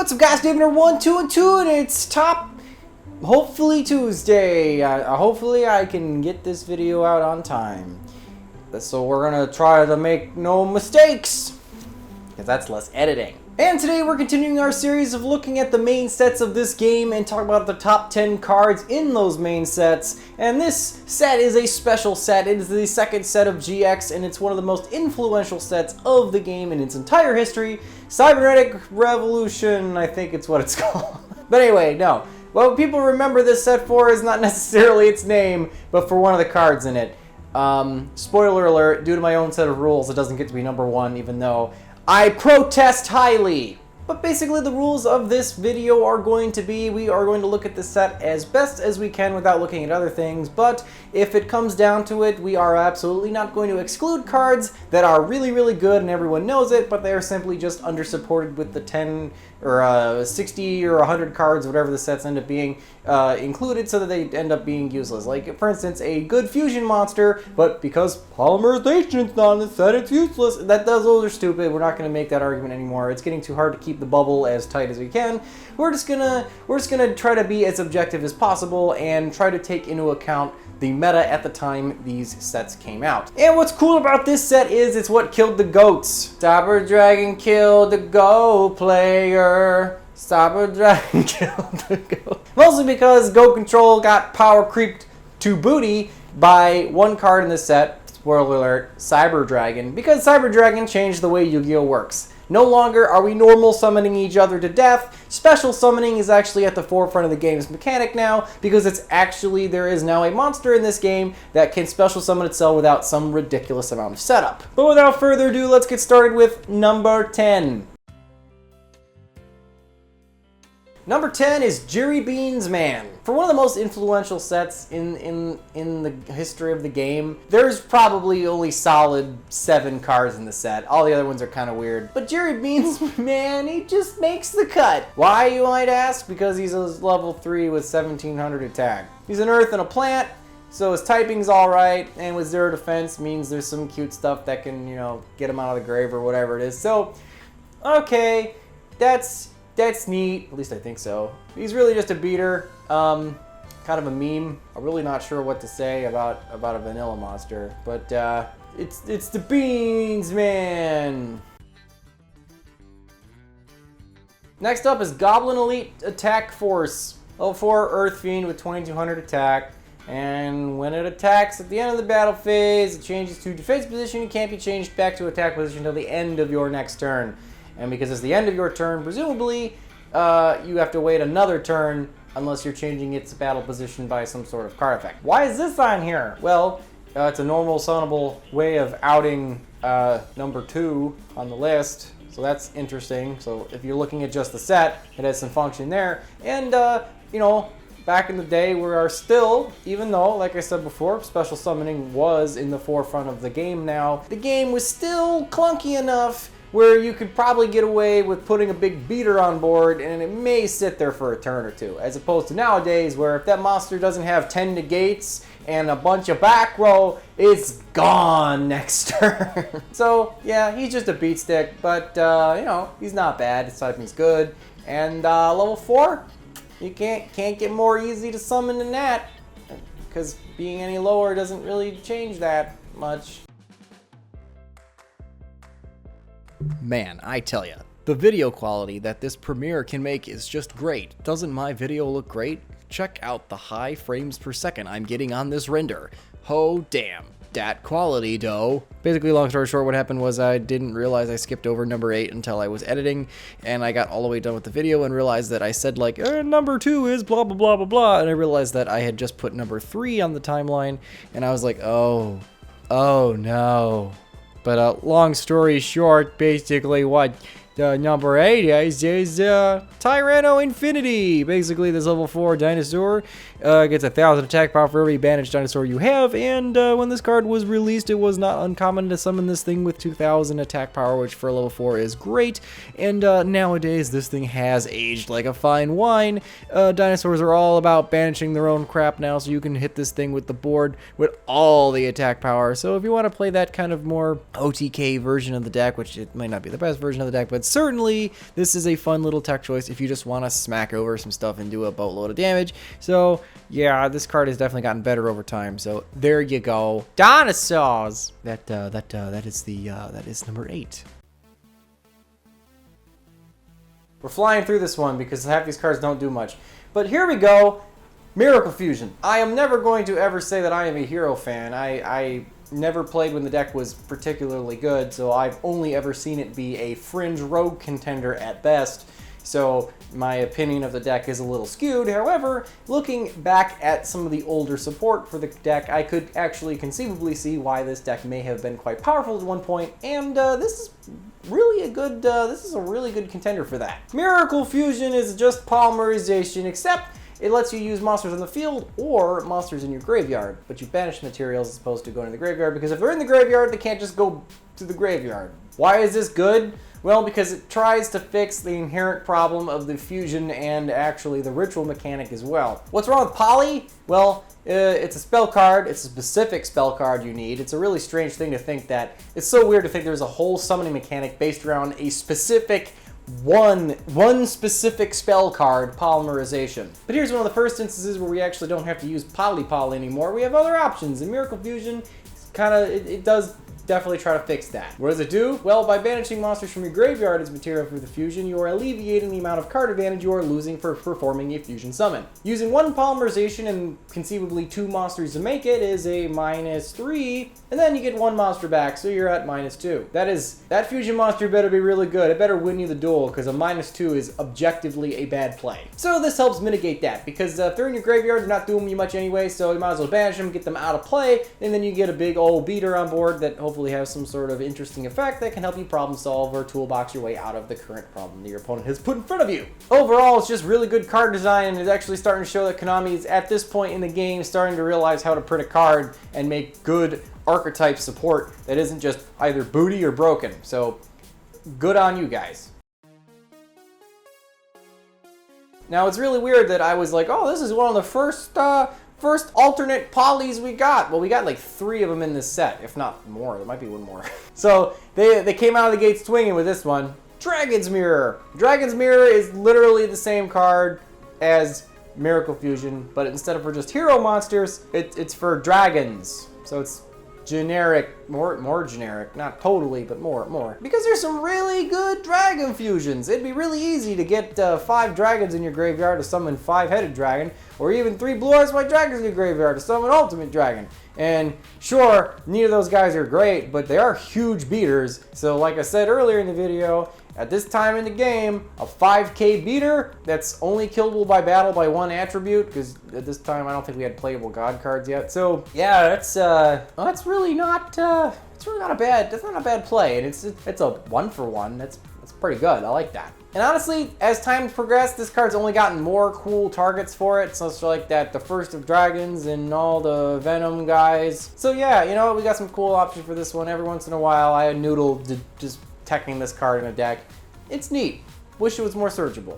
What's up, guys? David 1, 2, and 2, and it's hopefully Tuesday. Hopefully I can get this video out on time. So we're gonna try to make no mistakes, because that's less editing. And today we're continuing our series of looking at the main sets of this game and talk about the top 10 cards in those main sets. And this set is a special set. It is the second set of GX, and it's one of the most influential sets of the game in its entire history. Cybernetic Revolution, I think it's what it's called. But anyway, no. What people remember this set for is not necessarily its name, but for one of the cards in it. Spoiler alert, due to my own set of rules, it doesn't get to be number one, even though I protest highly. But basically the rules of this video are going to be, we are going to look at the set as best as we can without looking at other things, but if it comes down to it, we are absolutely not going to exclude cards that are really, really good and everyone knows it, but they are simply just under-supported with the 10 or 60 or 100 cards, whatever the sets end up being, included, so that they end up being useless. Like, for instance, a good fusion monster, but because polymerization is not in the set, it's useless. Those are stupid. We're not going to make that argument anymore. It's getting too hard to keep the bubble as tight as we can. We're just gonna try to be as objective as possible and try to take into account the meta at the time these sets came out. And what's cool about this set is it's what killed the GOATs. Cyber Dragon killed the GO player. Cyber Dragon killed the GOAT. Mostly because GO Control got power creeped to booty by one card in the set. Spoiler alert, Cyber Dragon. Because Cyber Dragon changed the way Yu-Gi-Oh! Works. No longer are we normal summoning each other to death. Special summoning is actually at the forefront of the game's mechanic now, because there is now a monster in this game that can special summon itself without some ridiculous amount of setup. But without further ado, let's get started with number 10. Number 10 is Jiri Beans Man. For one of the most influential sets in the history of the game, there's probably only solid 7 cards in the set. All the other ones are kind of weird. But Jiri Beans Man, he just makes the cut. Why, you might ask? Because he's a level 3 with 1700 attack. He's an earth and a plant, so his typing's alright, and with 0 defense means there's some cute stuff that can, get him out of the grave or whatever it is. So, okay, that's neat. At least I think so. He's really just a beater. Kind of a meme. I'm really not sure what to say about a vanilla monster, but it's the Beans Man. Next up is Goblin Elite Attack Force. Level 4 Earth Fiend with 2200 attack. And when it attacks at the end of the battle phase, it changes to defense position. It can't be changed back to attack position until the end of your next turn. And because it's the end of your turn, presumably, you have to wait another turn unless you're changing its battle position by some sort of card effect. Why is this on here? Well, it's a normal summable way of outing number 2 on the list. So that's interesting. So if you're looking at just the set, it has some function there. And, back in the day, we are still, even though, like I said before, special summoning was in the forefront of the game now, the game was still clunky enough where you could probably get away with putting a big beater on board and it may sit there for a turn or two, as opposed to nowadays where if that monster doesn't have 10 negates and a bunch of back row, it's gone next turn. So yeah, he's just a beat stick, but he's not bad. His typing's good, and level 4, you can't get more easy to summon than that, because being any lower doesn't really change that much. Man, I tell ya, the video quality that this Premiere can make is just great. Doesn't my video look great? Check out the high frames per second I'm getting on this render. Oh damn, dat quality dough. Basically, long story short, what happened was I didn't realize I skipped over number 8 until I was editing, and I got all the way done with the video and realized that I said like, number 2 is blah blah blah blah blah, and I realized that I had just put number 3 on the timeline, and I was like, oh no. But long story short, basically what number 8 is Dino Infinity. Basically, this level 4 dinosaur Gets 1,000 attack power for every banished dinosaur you have, and when this card was released, it was not uncommon to summon this thing with 2,000 attack power, which for level 4 is great. And nowadays, this thing has aged like a fine wine. Dinosaurs are all about banishing their own crap now, so you can hit this thing with the board with all the attack power. So if you want to play that kind of more OTK version of the deck, which it might not be the best version of the deck, but certainly this is a fun little tech choice if you just want to smack over some stuff and do a boatload of damage. So yeah, this card has definitely gotten better over time. So there you go, dinosaurs. That is number 8. We're flying through this one because half these cards don't do much. But here we go. Miracle Fusion. I am never going to ever say that I am a hero fan. I never played when the deck was particularly good, so I've only ever seen it be a fringe rogue contender at best. So my opinion of the deck is a little skewed. However, looking back at some of the older support for the deck, I could actually conceivably see why this deck may have been quite powerful at one point, and this is really a good, this is a really good contender for that. Miracle Fusion is just polymerization, except it lets you use monsters on the field or monsters in your graveyard, but you banish materials as opposed to going to the graveyard, because if they're in the graveyard, they can't just go to the graveyard. Why is this good? Well, because it tries to fix the inherent problem of the fusion and actually the ritual mechanic as well. What's wrong with poly? Well, it's a spell card. It's a specific spell card you need. It's a really strange thing to think that. It's so weird to think there's a whole summoning mechanic based around a specific one specific spell card, polymerization. But here's one of the first instances where we actually don't have to use poly anymore. We have other options, and Miracle Fusion it does definitely try to fix that. What does it do? Well, by banishing monsters from your graveyard as material for the fusion, you are alleviating the amount of card advantage you are losing for performing a fusion summon. Using one polymerization and conceivably 2 monsters to make it is a -3, and then you get 1 monster back, so you're at -2. That fusion monster better be really good. It better win you the duel, because a -2 is objectively a bad play. So this helps mitigate that, because if they're in your graveyard, they're not doing you much anyway, so you might as well banish them, get them out of play, and then you get a big old beater on board that hopefully has some sort of interesting effect that can help you problem solve or toolbox your way out of the current problem that your opponent has put in front of you. Overall, it's just really good card design, and it's actually starting to show that Konami is at this point in the game starting to realize how to print a card and make good archetype support that isn't just either booty or broken. So good on you guys. Now it's really weird that I was like, oh, this is one of the first alternate polys we got. Well, we got like 3 of them in this set, if not more. There might be one more. So they came out of the gate swinging with this one. Dragon's Mirror. Dragon's Mirror is literally the same card as Miracle Fusion, but instead of for just hero monsters, it's for dragons. So it's generic, more generic, not totally, but more. Because there's some really good dragon fusions. It'd be really easy to get 5 dragons in your graveyard to summon 5-headed dragon, or even 3 blue-eyes white dragons in your graveyard to summon ultimate dragon. And sure, neither of those guys are great, but they are huge beaters. So like I said earlier in the video, at this time in the game, a 5k beater that's only killable by battle by 1 attribute, because at this time I don't think we had playable god cards yet. So yeah, that's really not a bad play, and it's a 1-for-1. That's pretty good. I like that. And honestly, as time's progressed, this card's only gotten more cool targets for it. So it's like that, the First of Dragons and all the Venom guys. So yeah, you know what? We got some cool options for this one. Every once in a while, I noodle just teching this card in a deck. It's neat. Wish it was more searchable.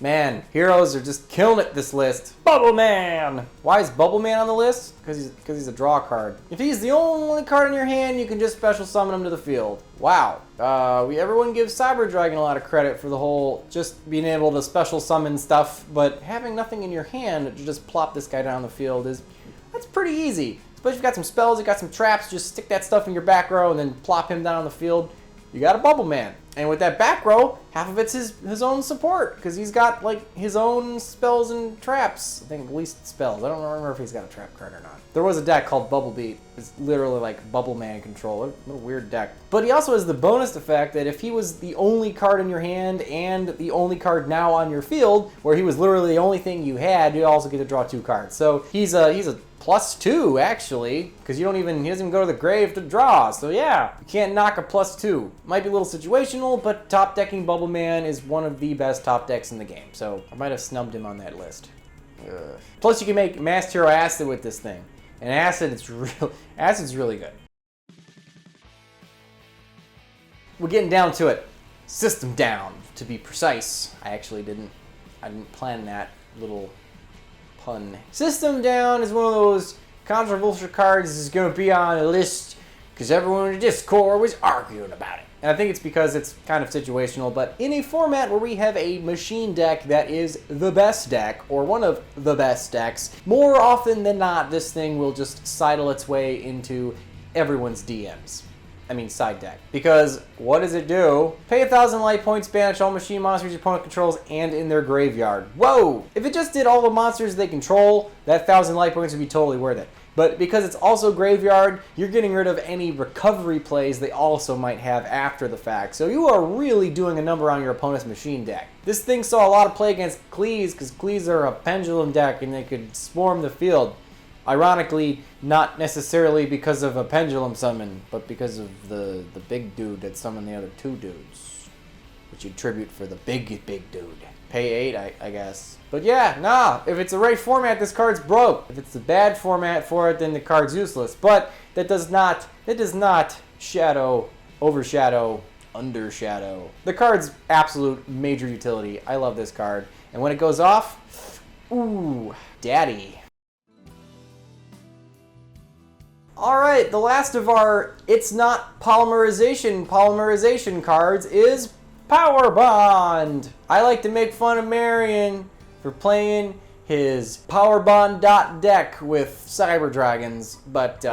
Man, heroes are just killing it this list. Bubble Man! Why is Bubble Man on the list? Because he's a draw card. If he's the only card in your hand, you can just special summon him to the field. Wow. Everyone gives Cyber Dragon a lot of credit for the whole just being able to special summon stuff, but having nothing in your hand to just plop this guy down the field that's pretty easy. Especially if you've got some spells, you got some traps, just stick that stuff in your back row and then plop him down on the field. You got a Bubble Man. And with that back row, half of it's his own support, because he's got like his own spells and traps. I think at least spells. I don't remember if he's got a trap card or not. There was a deck called Bubble Beat. It's literally like Bubble Man control. What a weird deck. But he also has the bonus effect that if he was the only card in your hand and the only card now on your field, where he was literally the only thing you had, you also get to draw 2 cards. So he's a +2 actually, because he doesn't even go to the grave to draw. So yeah, you can't knock a +2. Might be a little situational, but top decking Bubble Man is one of the best top decks in the game. So I might have snubbed him on that list. Ugh. Plus you can make Masked Hero Acid with this thing. And Acid's really good. We're getting down to it. System down, to be precise. I didn't plan that little pun. System down is one of those controversial cards that's going to be on a list because everyone in the Discord was arguing about it. And I think it's because it's kind of situational, but in a format where we have a machine deck that is the best deck, or one of the best decks, more often than not, this thing will just sidle its way into everyone's DMs. I mean side deck. Because what does it do? Pay 1,000 life points, banish all machine monsters your opponent controls and in their graveyard. Whoa! If it just did all the monsters they control, that 1,000 life points would be totally worth it. But because it's also graveyard, you're getting rid of any recovery plays they also might have after the fact. So you are really doing a number on your opponent's machine deck. This thing saw a lot of play against Clees, because Clees are a pendulum deck and they could swarm the field. Ironically, not necessarily because of a pendulum summon, but because of the big dude that summoned the other two dudes. Which you'd tribute for the big dude. Pay 8, I guess. But yeah, nah, if it's the right format, this card's broke. If it's the bad format for it, then the card's useless. But that does not overshadow Undershadow. The card's absolute major utility. I love this card. And when it goes off, ooh, daddy. Alright, the last of our It's Not Polymerization cards is Power Bond. I like to make fun of Marion for playing his Power Bond deck with Cyber Dragons, but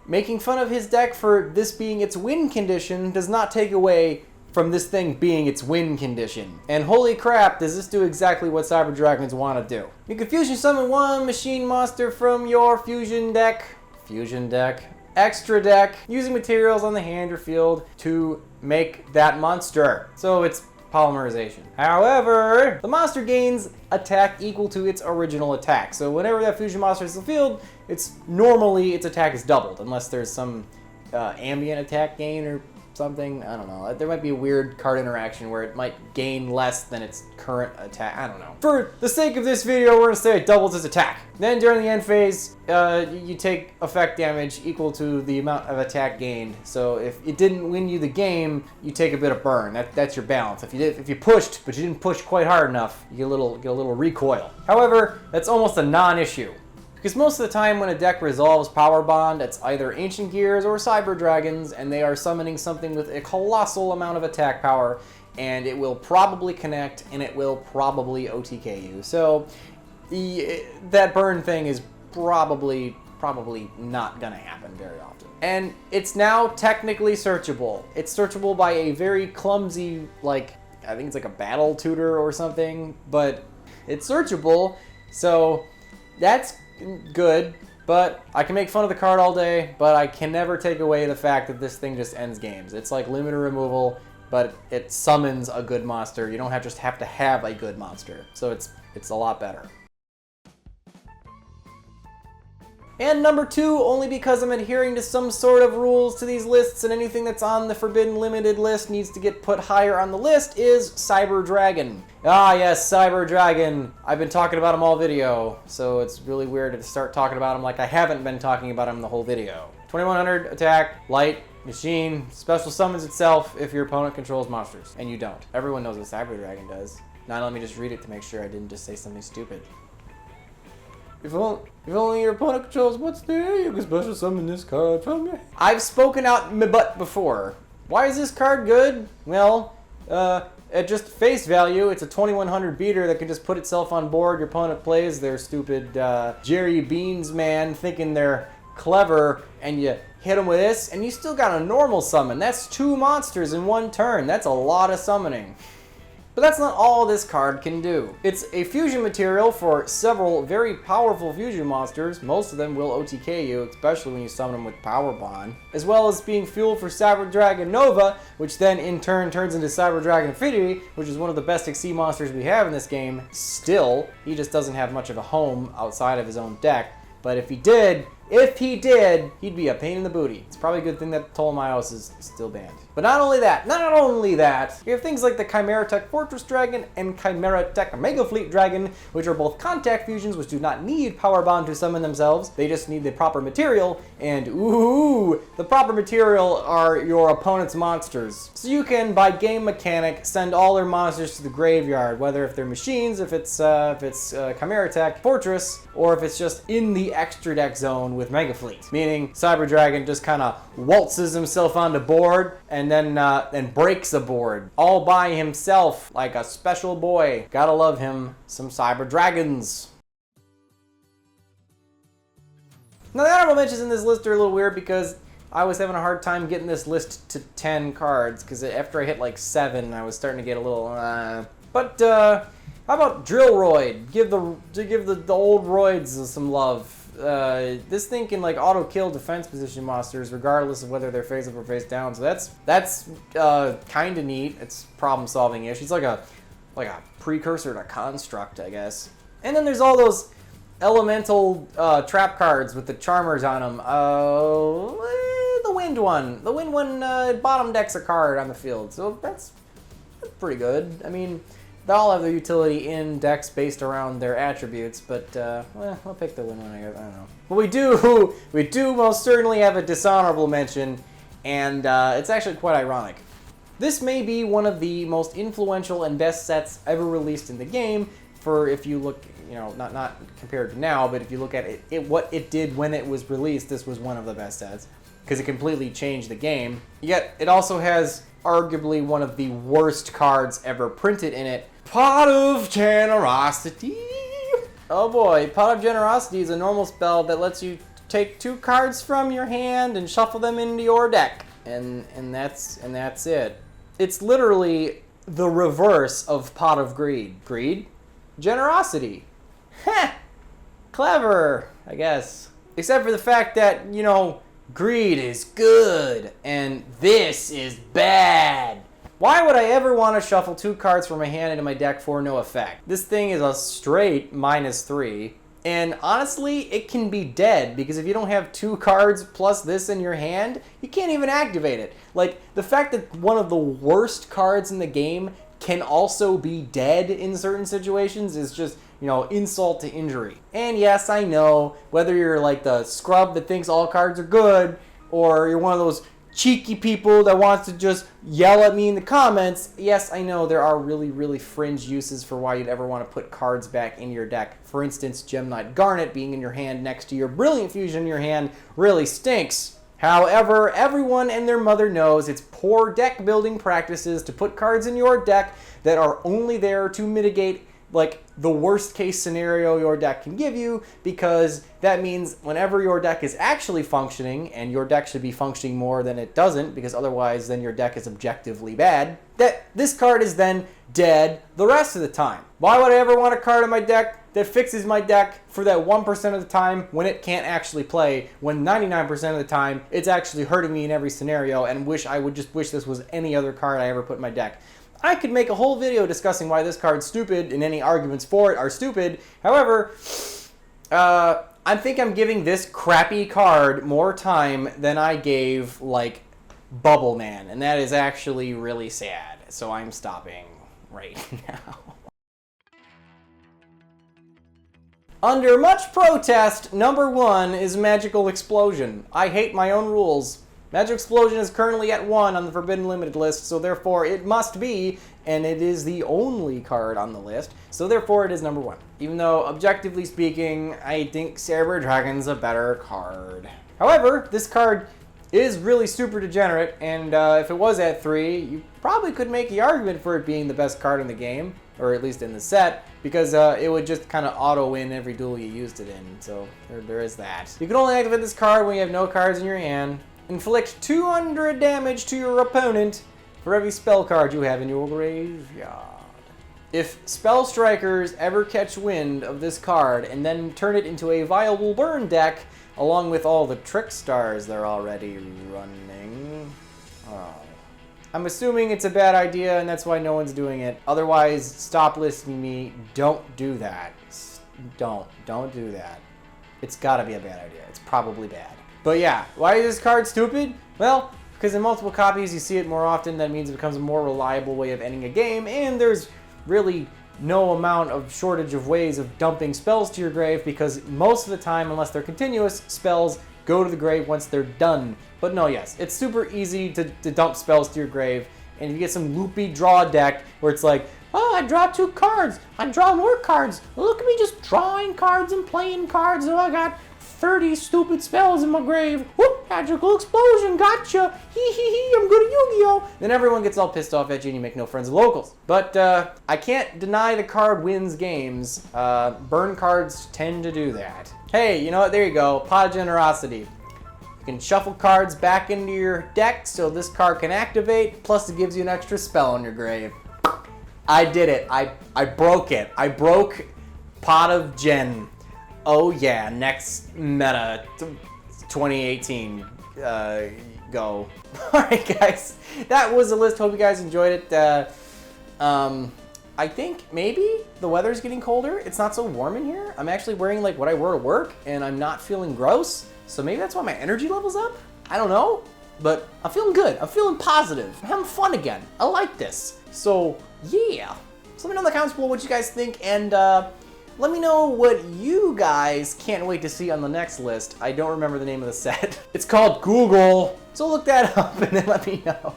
making fun of his deck for this being its win condition does not take away from this thing being its win condition. And holy crap, does this do exactly what Cyber Dragons want to do. You can fusion summon one machine monster from your fusion deck, extra deck, using materials on the hand or field to make that monster. So it's polymerization. However, the monster gains attack equal to its original attack. So whenever that fusion monster is in the field, normally its attack is doubled, unless there's some ambient attack gain or something. I don't know. There might be a weird card interaction where it might gain less than its current attack. I don't know. For the sake of this video, we're going to say it doubles its attack. Then during the end phase, you take effect damage equal to the amount of attack gained. So if it didn't win you the game, you take a bit of burn. That's your balance. If you pushed, but you didn't push quite hard enough, you get a little recoil. However, that's almost a non-issue. Because most of the time when a deck resolves Power Bond, it's either Ancient Gears or Cyber Dragons, and they are summoning something with a colossal amount of attack power, and it will probably connect, and it will probably OTK you. So that burn thing is probably not gonna happen very often. And it's now technically searchable. It's searchable by a very clumsy, I think it's like a battle tutor or something, but it's searchable, so that's good, but I can make fun of the card all day, but I can never take away the fact that this thing just ends games. It's like limiter removal, but it summons a good monster. You don't just have to have a good monster, so it's a lot better. And number 2, only because I'm adhering to some sort of rules to these lists, and anything that's on the Forbidden Limited list needs to get put higher on the list, is Cyber Dragon. Ah yes, Cyber Dragon. I've been talking about him all video, so it's really weird to start talking about him like I haven't been talking about him the whole video. 2100 attack, light, machine, special summons itself if your opponent controls monsters, and you don't. Everyone knows what Cyber Dragon does. Now let me just read it to make sure I didn't just say something stupid. If only your opponent controls what's there, you can special summon this card from your... I've spoken out my butt before. Why is this card good? Well, at just face value, it's a 2100 beater that can just put itself on board. Your opponent plays their stupid Jiri Beans man thinking they're clever, and you hit them with this, and you still got a normal summon. That's 2 monsters in 1 turn. That's a lot of summoning. But that's not all this card can do. It's a fusion material for several very powerful fusion monsters. Most of them will OTK you, especially when you summon them with Power Bond. As well as being fuel for Cyber Dragon Nova, which then in turn turns into Cyber Dragon Infinity, which is one of the best XC monsters we have in this game still. He just doesn't have much of a home outside of his own deck. But if he did, he'd be a pain in the booty. It's probably a good thing that Ptolemaeus is still banned. But not only that, you have things like the Chimeratech Fortress Dragon and Chimeratech Mega Fleet Dragon, which are both contact fusions which do not need Power Bond to summon themselves. They just need the proper material, and ooh, the proper material are your opponent's monsters. So you can, by game mechanic, send all their monsters to the graveyard, whether if they're machines, if it's Chimeratech Fortress, or if it's just in the extra deck zone with Mega Fleet. Meaning, Cyber Dragon just kind of waltzes himself onto board and then breaks a board all by himself like a special boy. Gotta love him some Cyber Dragons. Now the honorable mentions in this list are a little weird because I was having a hard time getting this list to 10 cards because after I hit like 7, I was starting to get a little. But how about Drillroid? Give the old Roids some love. This thing can like auto kill defense position monsters regardless of whether they're face up or face down. So that's kind of neat. It's problem solving ish. It's like a precursor to Construct, I guess. And then there's all those elemental trap cards with the charmers on them. The wind one. The wind one bottom decks a card on the field. So that's pretty good. I mean, they all have their utility in decks based around their attributes, but I'll pick the win one, I guess. I don't know. But we do most certainly have a dishonorable mention, and it's actually quite ironic. This may be one of the most influential and best sets ever released in the game. For if you look, not compared to now, but if you look at what it did when it was released, this was one of the best sets because it completely changed the game. Yet it also has arguably one of the worst cards ever printed in it. Pot of Generosity. Oh boy, Pot of Generosity is a normal spell that lets you take 2 cards from your hand and shuffle them into your deck, and that's it. It's literally the reverse of Pot of Greed. Greed? Generosity. Heh! Clever, I guess. Except for the fact that, greed is good, and this is bad. Why would I ever want to shuffle 2 cards from my hand into my deck for no effect? This thing is a straight -3, and honestly, it can be dead, because if you don't have 2 cards plus this in your hand, you can't even activate it. Like, the fact that one of the worst cards in the game can also be dead in certain situations is just, insult to injury. And yes, I know, whether you're like the scrub that thinks all cards are good, or you're one of those cheeky people that wants to just yell at me in the comments, yes, I know there are really, really fringe uses for why you'd ever want to put cards back in your deck. For instance, Gem Knight Garnet being in your hand next to your Brilliant Fusion in your hand really stinks. However, everyone and their mother knows it's poor deck building practices to put cards in your deck that are only there to mitigate like the worst case scenario your deck can give you, because that means whenever your deck is actually functioning, and your deck should be functioning more than it doesn't, because otherwise then your deck is objectively bad, that this card is then dead the rest of the time. Why would I ever want a card in my deck that fixes my deck for that 1% of the time when it can't actually play, when 99% of the time it's actually hurting me in every scenario, and I would just wish this was any other card I ever put in my deck. I could make a whole video discussing why this card's stupid, and any arguments for it are stupid. However, I think I'm giving this crappy card more time than I gave, like, Bubble Man, and that is actually really sad. So I'm stopping right now. Under much protest, number 1 is Magical Explosion. I hate my own rules. Magic Explosion is currently at 1 on the Forbidden Limited list, so therefore it must be, and it is the only card on the list, so therefore it is number 1. Even though, objectively speaking, I think Cyber Dragon's a better card. However, this card is really super degenerate, and if it was at 3, you probably could make the argument for it being the best card in the game, or at least in the set, because it would just kind of auto-win every duel you used it in, so there is that. You can only activate this card when you have no cards in your hand. Inflict 200 damage to your opponent for every spell card you have in your graveyard. If spell strikers ever catch wind of this card and then turn it into a viable burn deck, along with all the trick stars they're already running, I'm assuming it's a bad idea and that's why no one's doing it. Otherwise, stop listening to me. Don't do that. Don't do that. It's gotta be a bad idea. It's probably bad. But yeah, why is this card stupid? Well, because in multiple copies you see it more often. That means it becomes a more reliable way of ending a game, and there's really no amount of shortage of ways of dumping spells to your grave, because most of the time, unless they're continuous, spells go to the grave once they're done. But no, yes, it's super easy to dump spells to your grave, and if you get some loopy draw deck where it's like, oh, I draw 2 cards, I draw more cards, look at me just drawing cards and playing cards, oh, I got 30 stupid spells in my grave, whoop, magical explosion, gotcha, hee hee hee, I'm good at Yu-Gi-Oh! Then everyone gets all pissed off at you and you make no friends with locals. But I can't deny the card wins games. Burn cards tend to do that. Hey, you know what, there you go, Pot of Generosity. You can shuffle cards back into your deck so this card can activate, plus it gives you an extra spell on your grave. I did it, I broke it. I broke Pot of Gen. Oh yeah, next meta 2018. Go. Alright guys, that was the list. Hope you guys enjoyed it. I think maybe the weather's getting colder. It's not so warm in here. I'm actually wearing like what I wore to work and I'm not feeling gross. So maybe that's why my energy level's up? I don't know. But I'm feeling good. I'm feeling positive. I'm having fun again. I like this. So yeah. So let me know in the comments below what you guys think, and let me know what you guys can't wait to see on the next list. I don't remember the name of the set. It's called Google. So look that up and then let me know.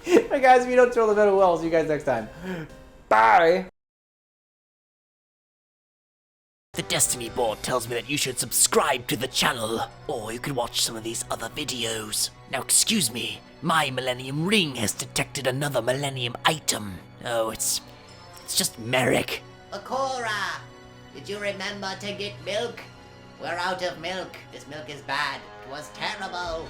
Alright guys, if you don't throw the bed well, I'll see you guys next time. Bye! The Destiny board tells me that you should subscribe to the channel, or you can watch some of these other videos. Now excuse me, my Millennium Ring has detected another Millennium item. Oh, it's just Merrick. Akora, did you remember to get milk? We're out of milk. This milk is bad. It was terrible.